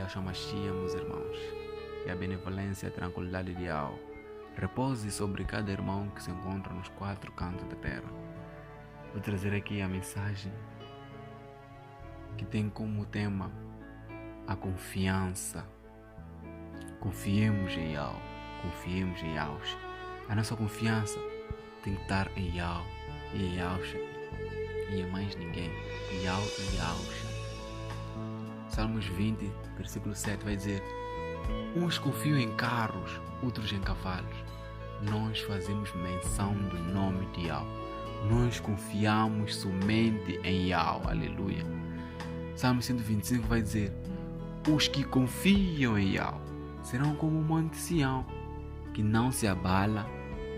Yahshua Mashiach, meus irmãos, e a benevolência e a tranquilidade de Yahweh repouse sobre cada irmão que se encontra nos quatro cantos da terra. Vou trazer aqui a mensagem que tem como tema a confiança. Confiemos em Yahweh, confiemos em Yahshua. A nossa confiança tem que estar em Yahweh e em Yahshua e em mais ninguém. Yahweh e Yahshua. Salmos 20, versículo 7 vai dizer: uns confiam em carros, outros em cavalos. Nós fazemos menção do nome de Yahweh. Nós confiamos somente em Yahweh. Aleluia. Salmo 125 vai dizer: os que confiam em Yahweh serão como o monte Sião, que não se abala,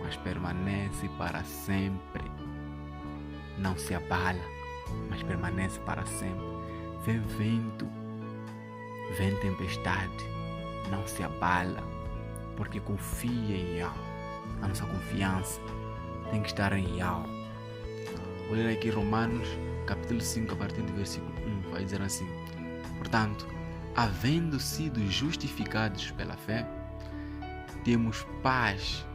mas permanece para sempre. Não se abala, mas permanece para sempre. Vem vento, vem tempestade, não se abala, porque confia em Yahweh. A nossa confiança tem que estar em Yahweh. Vou ler aqui Romanos, capítulo 5, a partir do versículo 1, vai dizer assim: portanto, havendo sido justificados pela fé, temos paz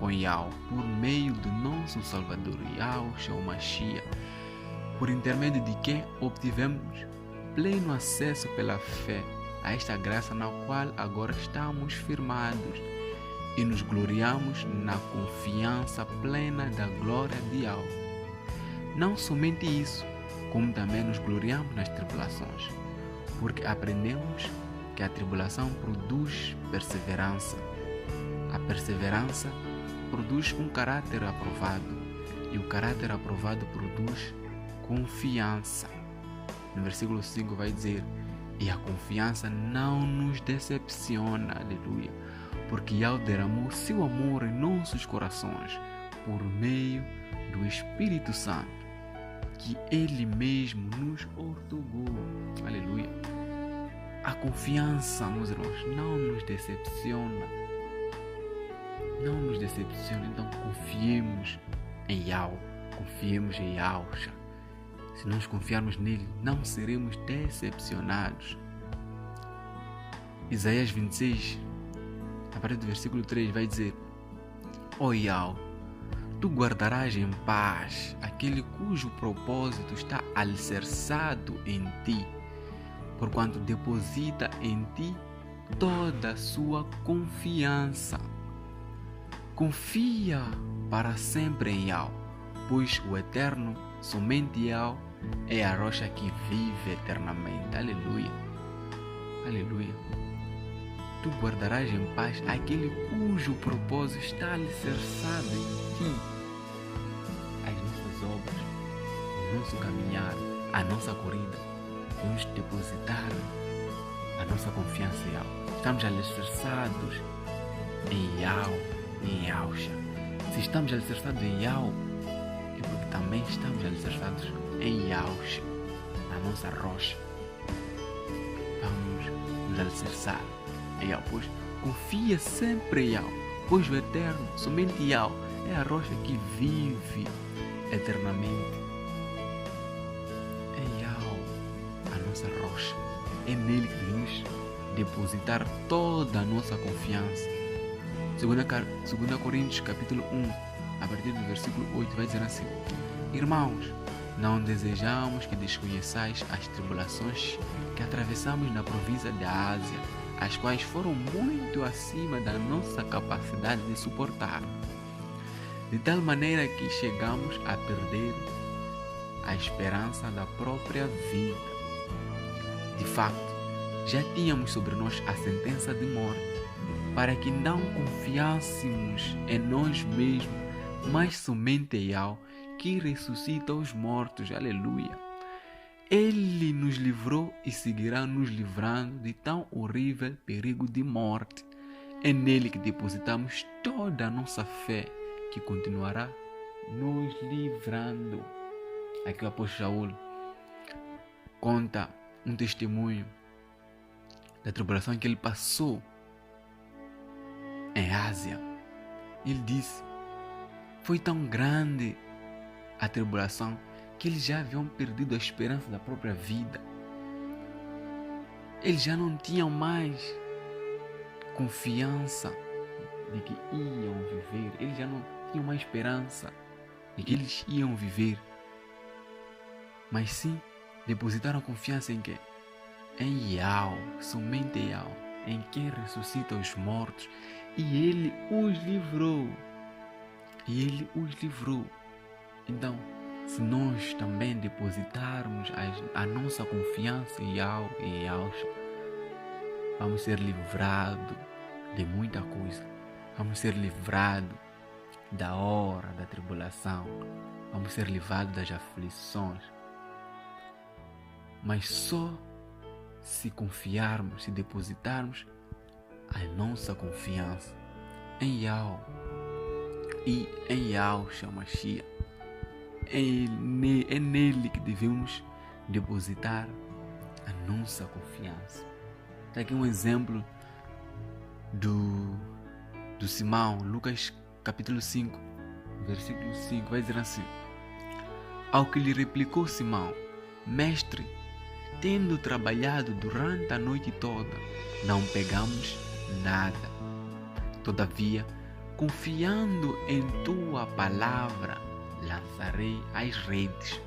com Yahweh por meio do nosso Salvador Yahshua Mashiach, por intermédio de quem obtivemos pleno acesso pela fé a esta graça na qual agora estamos firmados e nos gloriamos na confiança plena da glória de Yahweh. Não somente isso, como também nos gloriamos nas tribulações, porque aprendemos que a tribulação produz perseverança. A perseverança produz um caráter aprovado, e o caráter aprovado produz confiança. No versículo 5 vai dizer: e a confiança não nos decepciona, aleluia, porque Yahweh derramou seu amor em nossos corações por meio do Espírito Santo, que Ele mesmo nos outorgou, aleluia. A confiança, meus irmãos, não nos decepciona, então confiemos em Yahweh, confiemos em Yahshua. Se nós confiarmos nele, não seremos decepcionados. Isaías 26, a partir do versículo 3, vai dizer: ó Yahweh, tu guardarás em paz aquele cujo propósito está alicerçado em ti, porquanto deposita em ti toda a sua confiança. Confia para sempre em Yahweh, pois o eterno, somente Yahweh, é a rocha que vive eternamente. Aleluia. Aleluia. Tu guardarás em paz aquele cujo propósito está alicerçado em ti. As nossas obras, o nosso caminhar, a nossa corrida, vamos depositar a nossa confiança em Yahweh. Estamos alicerçados em Yahweh e em Yahshua. Se estamos alicerçados em Yahweh, é porque também estamos alicerçados em Yahshua, na nossa rocha. Vamos nos alicerçar em Yahweh, pois confia sempre em Yahweh, pois o eterno, somente Yahweh, é a rocha que vive eternamente. É Yahweh, a nossa rocha. É nele que devemos depositar toda a nossa confiança. 2 Coríntios capítulo 1, a partir do versículo 8, vai dizer assim: irmãos, não desejamos que desconheçais as tribulações que atravessamos na província da Ásia, as quais foram muito acima da nossa capacidade de suportar, de tal maneira que chegamos a perder a esperança da própria vida. De facto, já tínhamos sobre nós a sentença de morte, para que não confiássemos em nós mesmos, mas somente em Yahweh, que ressuscita os mortos. Aleluia. Ele nos livrou e seguirá nos livrando de tão horrível perigo de morte. É nele que depositamos toda a nossa fé, que continuará nos livrando. Aqui o apóstolo Saul conta um testemunho da tribulação que ele passou em Ásia. Ele disse: foi tão grande a tribulação que eles já haviam perdido a esperança da própria vida. Eles já não tinham mais confiança de que iam viver. Eles já não tinham mais esperança de que eles iam viver. Mas sim, depositaram confiança em quê? Em Yahweh, somente Yahweh, em quem ressuscita os mortos. E Ele os livrou. Então, se nós também depositarmos a nossa confiança em Yahweh e em Yahushua, vamos ser livrados de muita coisa. Vamos ser livrados da hora da tribulação. Vamos ser livrados das aflições. Mas só se confiarmos, se depositarmos a nossa confiança em Yahweh e em Yahushua Mashiach. É nele que devemos depositar a nossa confiança. Está aqui um exemplo do Simão, Lucas capítulo 5, versículo 5, vai dizer assim: ao que lhe replicou Simão: Mestre, tendo trabalhado durante a noite toda, não pegamos nada. Todavia, confiando em tua palavra, lançarei as redes.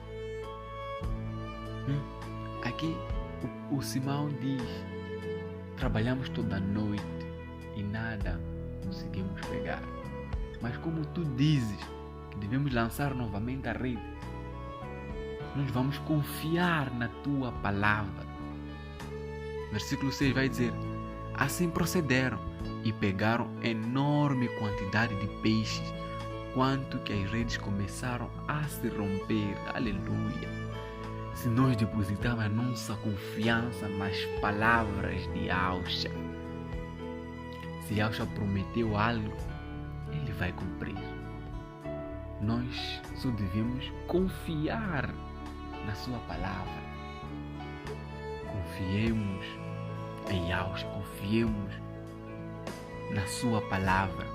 Aqui o Simão diz: trabalhamos toda a noite e nada conseguimos pegar. Mas como tu dizes que devemos lançar novamente a rede, nós vamos confiar na tua palavra. Versículo 6 vai dizer: assim procederam e pegaram enorme quantidade de peixes, quanto que as redes começaram a se romper. Aleluia! Se nós depositarmos a nossa confiança nas palavras de Yahushua, se Yahushua prometeu algo, Ele vai cumprir. Nós só devemos confiar na sua palavra. Confiemos em Yahushua, confiemos na sua palavra.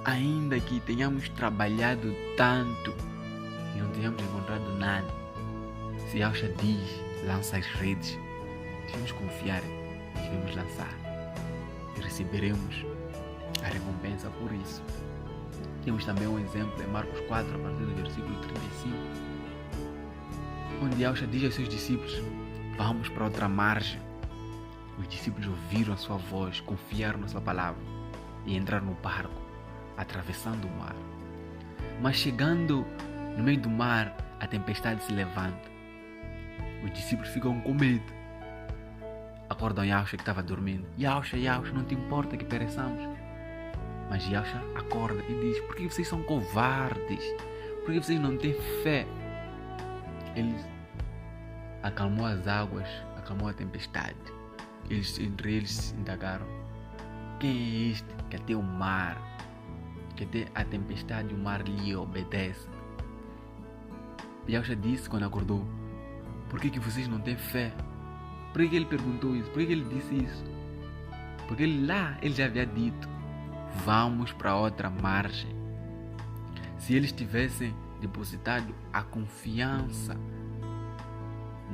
Ainda que tenhamos trabalhado tanto e não tenhamos encontrado nada, se Yahushua diz: lança as redes, devemos confiar, devemos lançar e receberemos a recompensa por isso. Temos também um exemplo em Marcos 4, a partir do versículo 35, onde Yahushua diz aos seus discípulos: vamos para outra margem. Os discípulos ouviram a sua voz, confiaram na sua palavra e entraram no barco, atravessando o mar. Mas chegando no meio do mar, a tempestade se levanta. Os discípulos ficam com medo. Acordam Yahushua que estava dormindo. Yahushua, não te importa que pereçamos? Mas Yahushua acorda e diz: por que vocês são covardes? Por que vocês não têm fé? Ele acalmou as águas, acalmou a tempestade. Entre eles indagaram: quem é este que até o mar, que até a tempestade e o mar lhe obedecem? Yahushua disse quando acordou: por que vocês não têm fé? Por que ele perguntou isso? Por que ele disse isso? Porque ele já havia dito: vamos para outra margem. Se eles tivessem depositado a confiança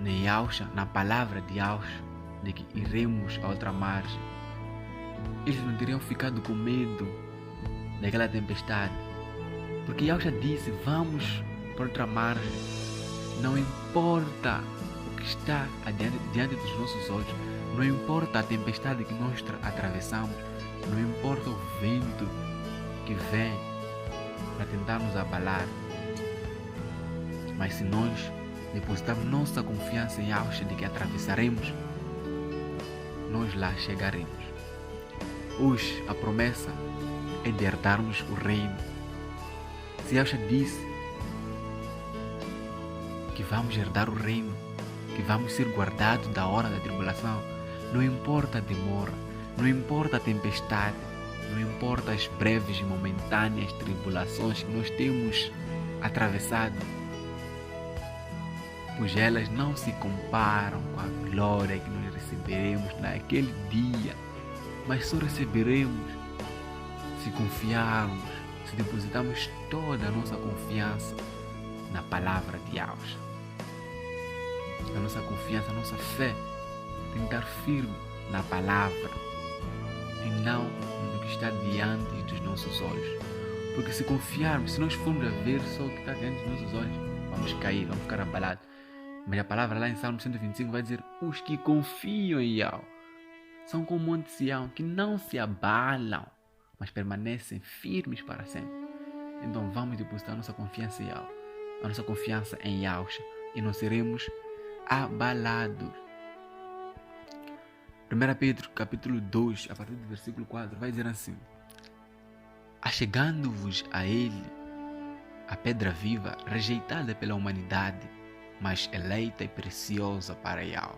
em Yahushua, na palavra de Yahushua, de que iremos a outra margem, eles não teriam ficado com medo daquela tempestade. Porque Yahushua disse: vamos para outra margem. Não importa o que está diante dos nossos olhos, não importa a tempestade que nós atravessamos, não importa o vento que vem para tentar nos abalar. Mas se nós depositarmos nossa confiança em Yahushua de que atravessaremos, nós lá chegaremos. Hoje a promessa é de herdarmos o reino. Se Yahushua disse que vamos herdar o reino, que vamos ser guardados da hora da tribulação, não importa a demora, não importa a tempestade, não importa as breves e momentâneas tribulações que nós temos atravessado, pois elas não se comparam com a glória que nós receberemos naquele dia, mas só receberemos se confiarmos, se depositarmos toda a nossa confiança na palavra de Yahushua. A nossa confiança, a nossa fé tem que estar firme na palavra e não no que está diante dos nossos olhos. Porque se confiarmos, se nós formos a ver só o que está diante dos nossos olhos, vamos cair, vamos ficar abalados. Mas a palavra lá em Salmo 125 vai dizer: os que confiam em Yahweh são como o monte Sião, que não se abalam, mas permanecem firmes para sempre. Então vamos depositar a nossa confiança em Yahweh, a nossa confiança em Yahusha, e não seremos abalados. 1 Pedro capítulo 2, a partir do versículo 4, vai dizer assim: achegando-vos a ele, a pedra viva, rejeitada pela humanidade, mas eleita e preciosa para Yahweh.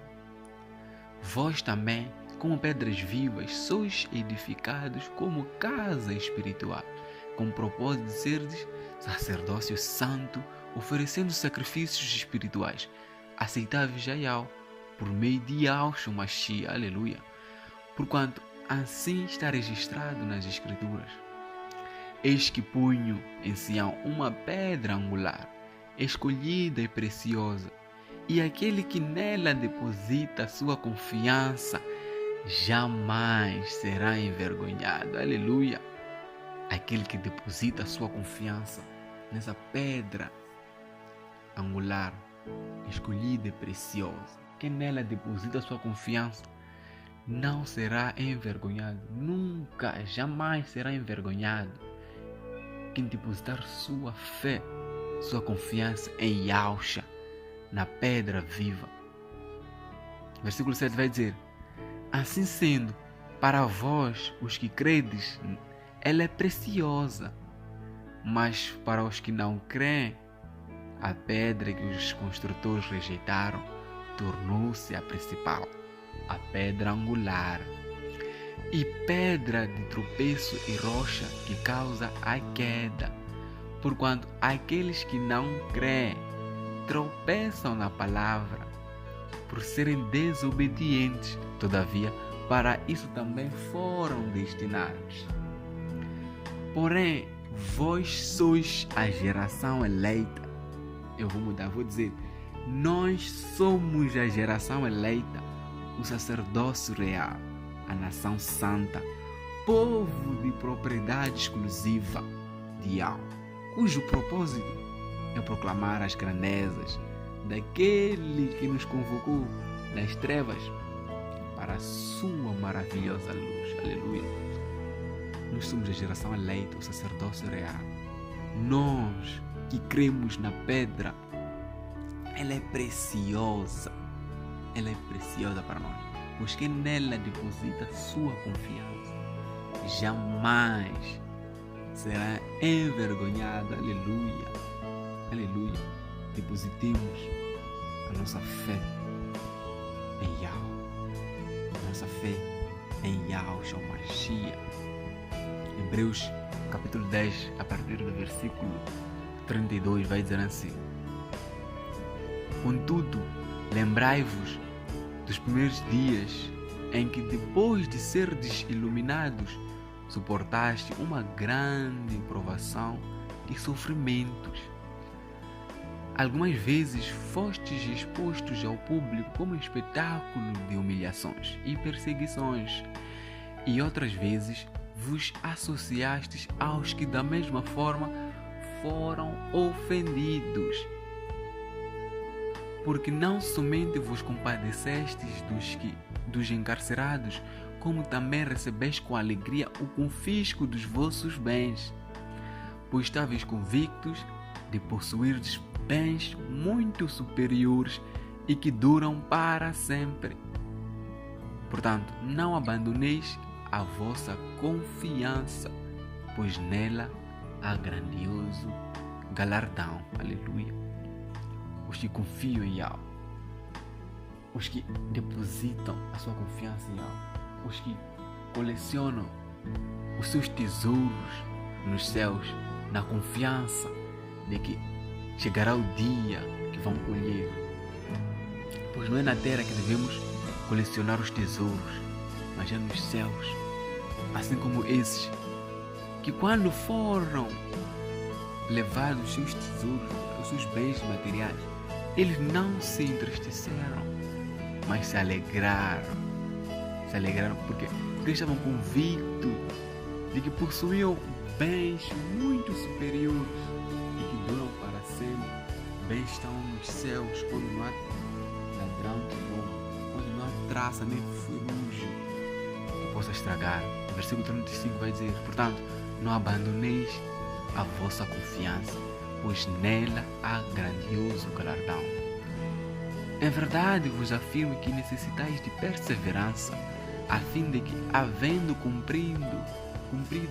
Vós também, como pedras vivas, sois edificados como casa espiritual, com o propósito de serdes sacerdócio santo, oferecendo sacrifícios espirituais, aceitáveis a Yahweh, por meio de Yahshua Mashiach, aleluia. Porquanto assim está registrado nas Escrituras: eis que punho em Sião uma pedra angular, escolhida e preciosa, e aquele que nela deposita sua confiança jamais será envergonhado, aleluia. Aquele que deposita sua confiança nessa pedra angular, escolhida e preciosa, que nela deposita sua confiança, não será envergonhado, nunca, jamais será envergonhado. Quem depositar sua fé, sua confiança em Yahusha, na pedra viva. Versículo 7 vai dizer: assim sendo, para vós, os que credes, ela é preciosa, mas para os que não creem, a pedra que os construtores rejeitaram tornou-se a principal, a pedra angular, e pedra de tropeço e rocha que causa a queda, porquanto aqueles que não creem tropeçam na palavra, por serem desobedientes. Todavia, para isso também foram destinados. Porém, vós sois a geração eleita. Eu vou mudar, vou dizer: nós somos a geração eleita, o sacerdócio real, a nação santa, povo de propriedade exclusiva de Yahweh, cujo propósito é proclamar as grandezas daquele que nos convocou das trevas para a sua maravilhosa luz. Aleluia. Nós somos a geração eleita, o sacerdócio real. Nós que cremos na pedra, ela é preciosa. Ela é preciosa para nós, pois quem nela deposita sua confiança jamais será envergonhado. Aleluia. Aleluia. Depositemos a nossa fé em Yahweh, a nossa fé em Yahshua Mashiach. Hebreus capítulo 10, a partir do versículo 32, vai dizer assim: contudo, lembrai-vos dos primeiros dias em que, depois de serdes iluminados, suportaste uma grande provação e sofrimentos. Algumas vezes fostes expostos ao público como espetáculo de humilhações e perseguições, e outras vezes vos associastes aos que da mesma forma foram ofendidos. Porque não somente vos compadecestes dos encarcerados, como também recebeste com alegria o confisco dos vossos bens, pois estáveis convictos de possuirdes bens muito superiores e que duram para sempre. Portanto, não abandoneis a vossa confiança, pois nela há grandioso galardão. Aleluia. Os que confiam em Yahweh, os que depositam a sua confiança em Yahweh, os que colecionam os seus tesouros nos céus, na confiança de que chegará o dia que vão colher. Pois não é na terra que devemos colecionar os tesouros, mas é nos céus. Assim como esses que, quando foram levados os seus tesouros, os seus bens materiais, eles não se entristeceram, mas se alegraram. Se alegraram porque eles estavam convictos de que possuíam bens muito superiores e que duram para sempre. Bens estão nos céus, onde não há ladrão que rouba, onde não há traça nem ferrugem que possa estragar. O versículo 35 vai dizer: portanto, não abandoneis a vossa confiança, pois nela há grandioso galardão. Em verdade vos afirmo que necessitais de perseverança, a fim de que, havendo cumprido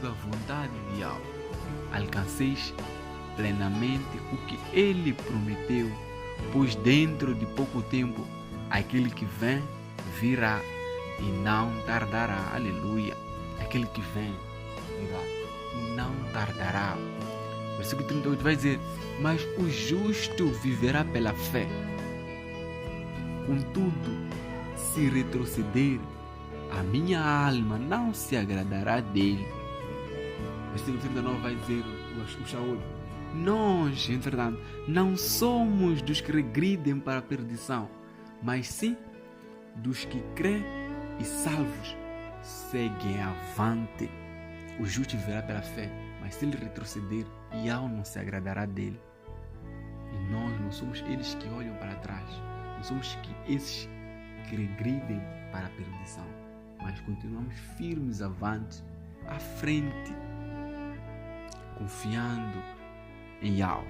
a vontade de Yahweh, alcanceis plenamente o que Ele prometeu, pois dentro de pouco tempo aquele que vem virá e não tardará. Aleluia! Aquele que vem virá e não tardará. Versículo 38 vai dizer: mas o justo viverá pela fé. Contudo, se retroceder, a minha alma não se agradará dele. Versículo 39 vai dizer o Shaul: nós, entretanto, não somos dos que regridem para a perdição, mas sim dos que crêem e salvos seguem avante. O justo viverá pela fé, mas se ele retroceder, Yahweh não se agradará dele. E nós não somos eles que olham para trás, não somos esses que regridem para a perdição, mas continuamos firmes avante, à frente, confiando em Yahweh,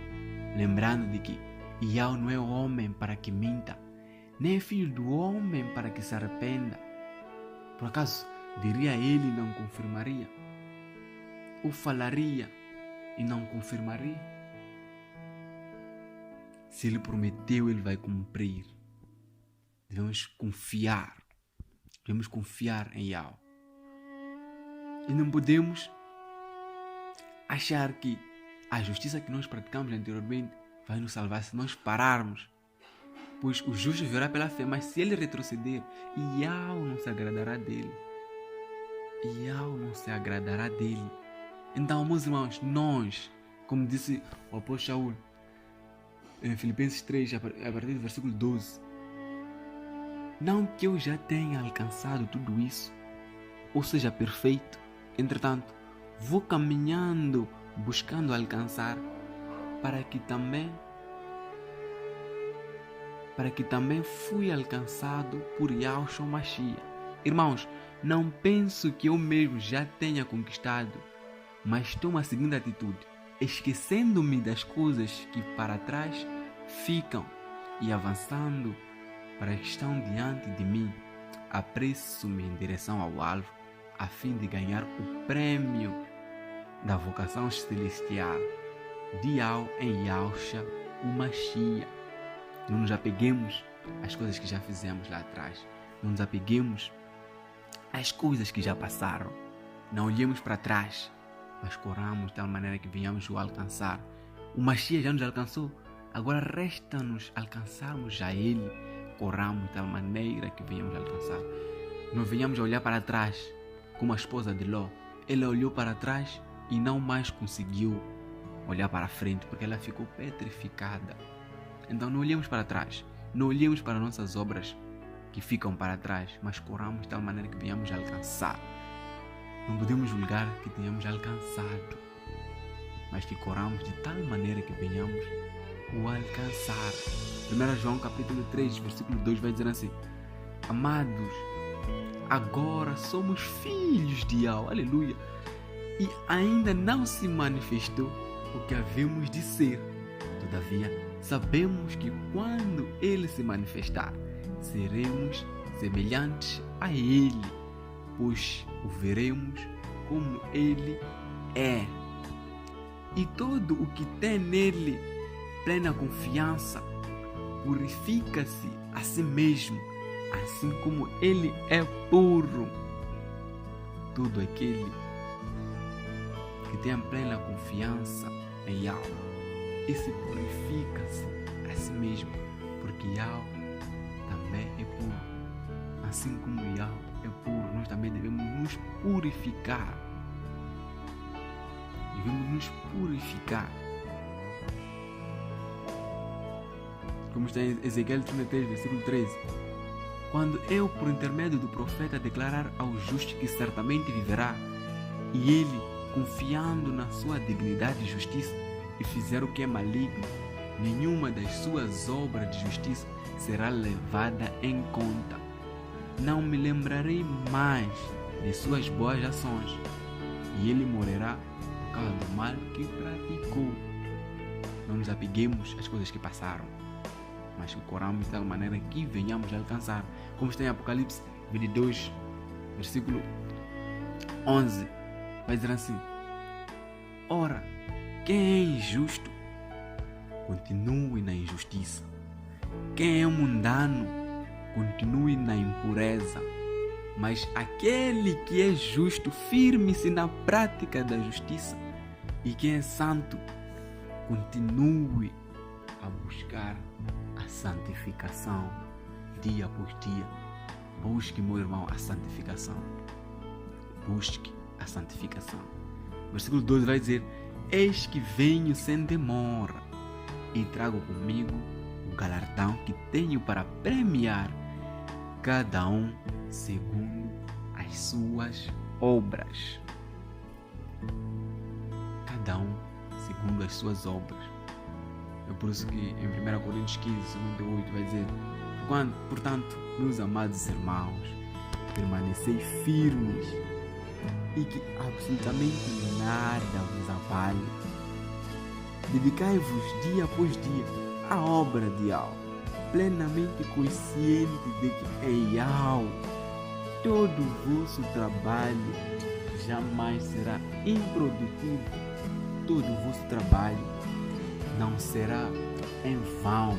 lembrando de que Yahweh não é homem para que minta, nem é filho do homem para que se arrependa. Por acaso diria ele e não confirmaria? Ou falaria e não confirmaria? Se ele prometeu, ele vai cumprir. Devemos confiar em Yahweh. E não podemos achar que a justiça que nós praticamos anteriormente vai nos salvar se nós pararmos. Pois o justo viverá pela fé, mas se ele retroceder, Yahweh não se agradará dele. Yahweh não se agradará dele. Então, meus irmãos, nós, como disse o apóstolo Shaul, em Filipenses 3, a partir do versículo 12, não que eu já tenha alcançado tudo isso, ou seja, perfeito, entretanto, vou caminhando, buscando alcançar, para que também fui alcançado por Yahshua Mashiach. Irmãos, não penso que eu mesmo já tenha conquistado, mas tomo a seguinte atitude: esquecendo-me das coisas que para trás ficam e avançando para que estão diante de mim, apresso-me em direção ao alvo, a fim de ganhar o prêmio da vocação celestial de Yahweh em Yahshua o Mashiach. Não nos apeguemos às coisas que já fizemos lá atrás, não nos apeguemos às coisas que já passaram, não olhemos para trás, mas corramos de tal maneira que venhamos o alcançar. O Mashiach já nos alcançou, agora resta-nos alcançarmos já Ele. Corramos de tal maneira que venhamos alcançar. Não venhamos a olhar para trás como a esposa de Ló. Ela olhou para trás e não mais conseguiu olhar para frente, porque ela ficou petrificada. Então não olhemos para trás, não olhemos para nossas obras que ficam para trás, mas corramos de tal maneira que venhamos a alcançar. Não podemos julgar que tenhamos alcançado, mas que corramos de tal maneira que venhamos o alcançar. 1 João capítulo 3, versículo 2 vai dizer assim: amados, agora somos filhos de Yahweh, aleluia, e ainda não se manifestou o que havemos de ser. Todavia, sabemos que quando Ele se manifestar, seremos semelhantes a Ele, pois o veremos como Ele é. E todo o que tem nele plena confiança purifica-se a si mesmo, assim como Ele é puro. Todo aquele que tem a plena confiança em Yahweh, esse purifica-se a si mesmo, porque Yahweh também é puro. Assim como Yahweh é puro, nós também devemos nos purificar. Devemos nos purificar. Como está em Ezequiel 33, versículo 13. quando eu, por intermédio do profeta, declarar ao justo que certamente viverá, e ele, confiando na sua dignidade e justiça, e fizer o que é maligno, nenhuma das suas obras de justiça será levada em conta. Não me lembrarei mais de suas boas ações, e ele morrerá por causa do mal que praticou. Não nos apeguemos às coisas que passaram, mas corramos de tal maneira que venhamos a alcançar. Como está em Apocalipse 22, versículo 11, vai dizer assim: ora, quem é injusto, continue na injustiça. Quem é mundano, continue na impureza. Mas aquele que é justo, firme-se na prática da justiça. E quem é santo, continue a buscar a santificação dia após dia. Busque, meu irmão, a santificação. Busque a santificação. Versículo 12 vai dizer: eis que venho sem demora e trago comigo o galardão que tenho para premiar cada um segundo as suas obras. Cada um segundo as suas obras. É por isso que em 1 Coríntios 15, 58 vai dizer: portanto, meus amados irmãos, permanecei firmes e que absolutamente nada vos abale. Dedicai-vos dia após dia à obra de Yahweh, plenamente consciente de que em Yahweh todo o vosso trabalho jamais será improdutivo. Todo o vosso trabalho não será em vão.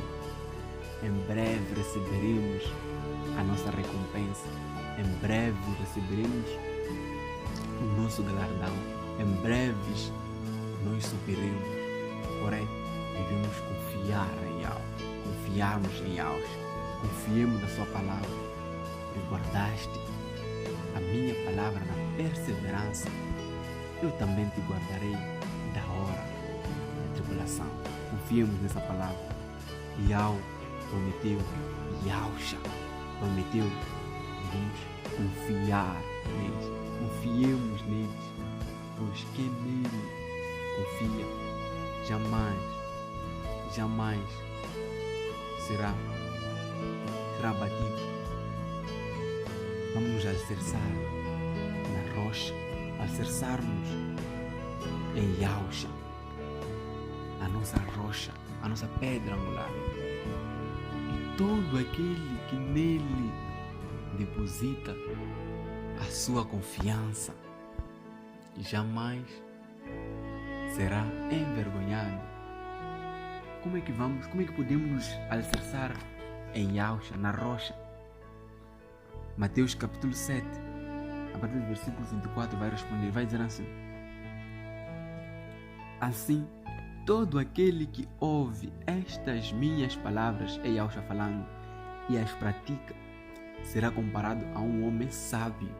Em breve receberemos a nossa recompensa. Em breve receberemos o nosso galardão. Em breves nós subiremos. Porém, devemos confiar em Yahweh. Confiarmos em Yahweh. Confiemos na sua palavra. E guardaste a minha palavra na perseverança, eu também te guardarei da hora da tribulação. Confiemos nessa palavra. Yahweh prometeu, Yahusha prometeu, devemos confiar neles. Confiemos neles, pois quem nele confia jamais será batido. Vamos nos alicerçar na rocha, alicerçar-nos em Yahusha, a nossa rocha, a nossa pedra angular. E todo aquele que nele deposita a sua confiança jamais será envergonhado. Como é que podemos nos alicerçar em Yahusha, na rocha? Mateus capítulo 7, a partir do versículo 24 vai responder, vai dizer assim: assim, todo aquele que ouve estas minhas palavras, é Yahusha falando, e as pratica, será comparado a um homem sábio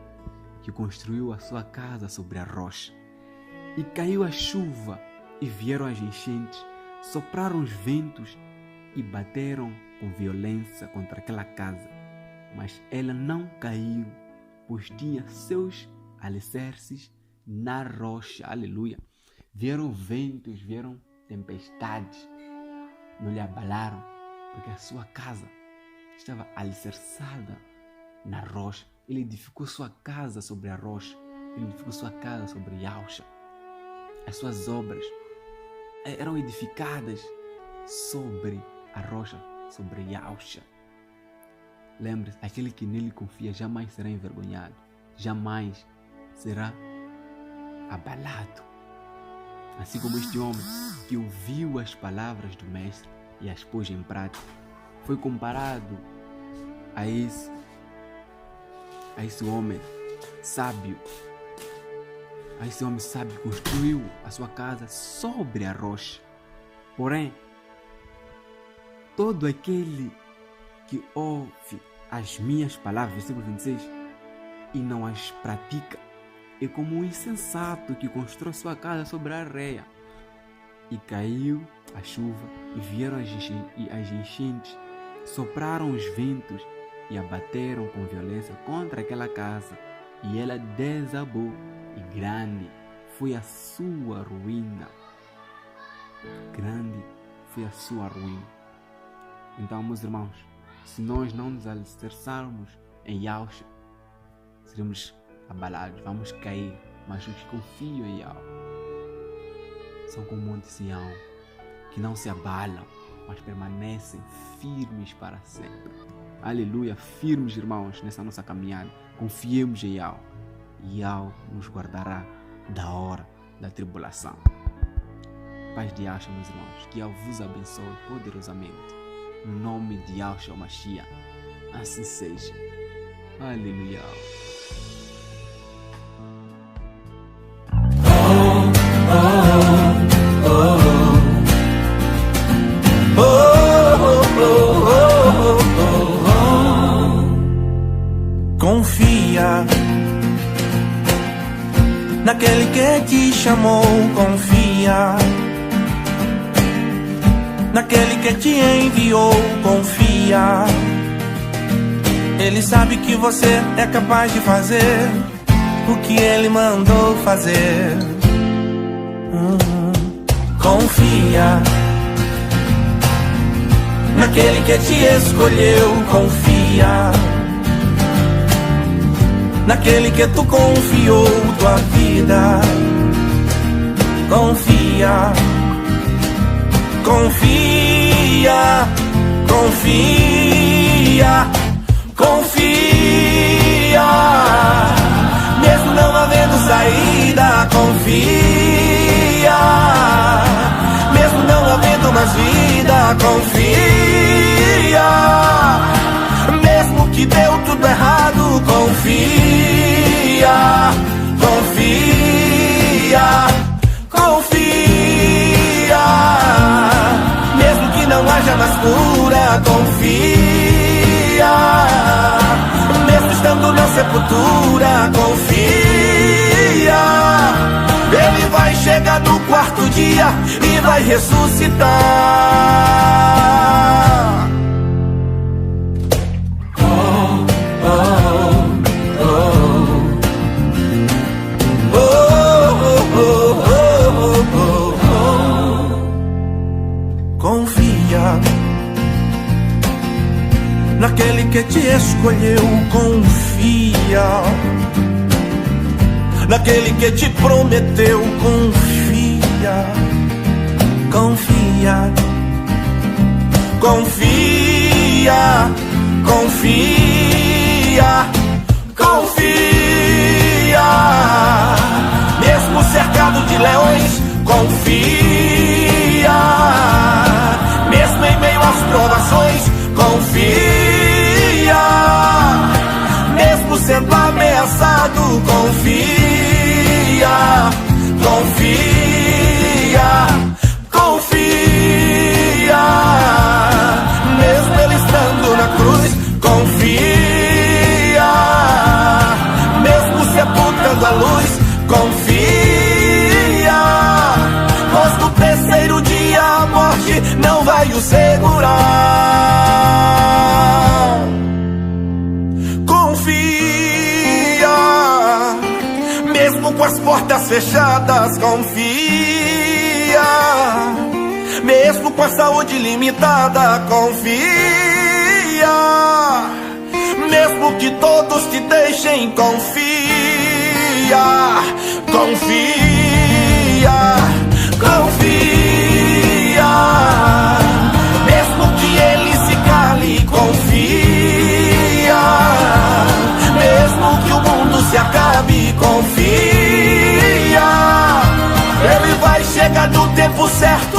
que construiu a sua casa sobre a rocha. E caiu a chuva, e vieram as enchentes, sopraram os ventos e bateram com violência contra aquela casa. Mas ela não caiu, pois tinha seus alicerces na rocha. Aleluia. Vieram ventos, vieram tempestades, não lhe abalaram, porque a sua casa estava alicerçada na rocha. Ele edificou sua casa sobre a rocha. Ele edificou sua casa sobre Yahusha. As suas obras eram edificadas sobre a rocha, sobre Yahusha. Lembre-se, aquele que nele confia jamais será envergonhado, jamais será abalado. Assim como este homem que ouviu as palavras do mestre e as pôs em prática, foi comparado a esse homem sábio. A esse homem sábio que construiu a sua casa sobre a rocha. Porém, todo aquele que ouve as minhas palavras, versículo 26, e não as pratica, é como um insensato que constrói sua casa sobre a areia. E caiu a chuva, e vieram as enchentes, sopraram os ventos, e a bateram com violência contra aquela casa, e ela desabou, e grande foi a sua ruína. Grande foi a sua ruína. Então, meus irmãos, se nós não nos alicerçarmos em Yahshua, seremos abalados, vamos cair. Mas os que confiam em Yahweh são como o Monte Sião, que não se abalam, mas permanecem firmes para sempre. Aleluia, firmes, irmãos, nessa nossa caminhada. Confiemos em Yahweh, e Yahweh nos guardará da hora da tribulação. Paz de Yahshua, meus irmãos, que Yahweh vos abençoe poderosamente. No nome de Yahshua Mashiach, assim seja. Aleluia. Confia naquele que te chamou, confia naquele que te enviou, confia. Ele sabe que você é capaz de fazer o que ele mandou fazer. Confia naquele que te escolheu, confia naquele que tu confiou tua vida. Confia, confia, confia, confia. Mesmo não havendo saída, confia. Mesmo não havendo mais vida, confia. Mesmo que deu tudo errado, confia, confia, confia. Mesmo que não haja mais cura, confia. Mesmo estando na sepultura, confia. Ele vai chegar no quarto dia e vai ressuscitar. Confia naquele que te escolheu, confia naquele que te prometeu, confia, confia, confia, confia, confia. Mesmo cercado de leões, confia. Mesmo em meio às provações, confia. Mesmo sendo ameaçado, confia, confia, confia. Mesmo ele estando na cruz, confia. Mesmo sepultando a luz, confia. Pois no terceiro dia a morte não vai o segurar. Confia, mesmo com as portas fechadas, confia. Mesmo com a saúde limitada, confia. Mesmo que todos te deixem, confia, confia, confia. Mesmo que ele se cale, confia. Mesmo que o mundo se acabe, confia. Ele vai chegar no tempo certo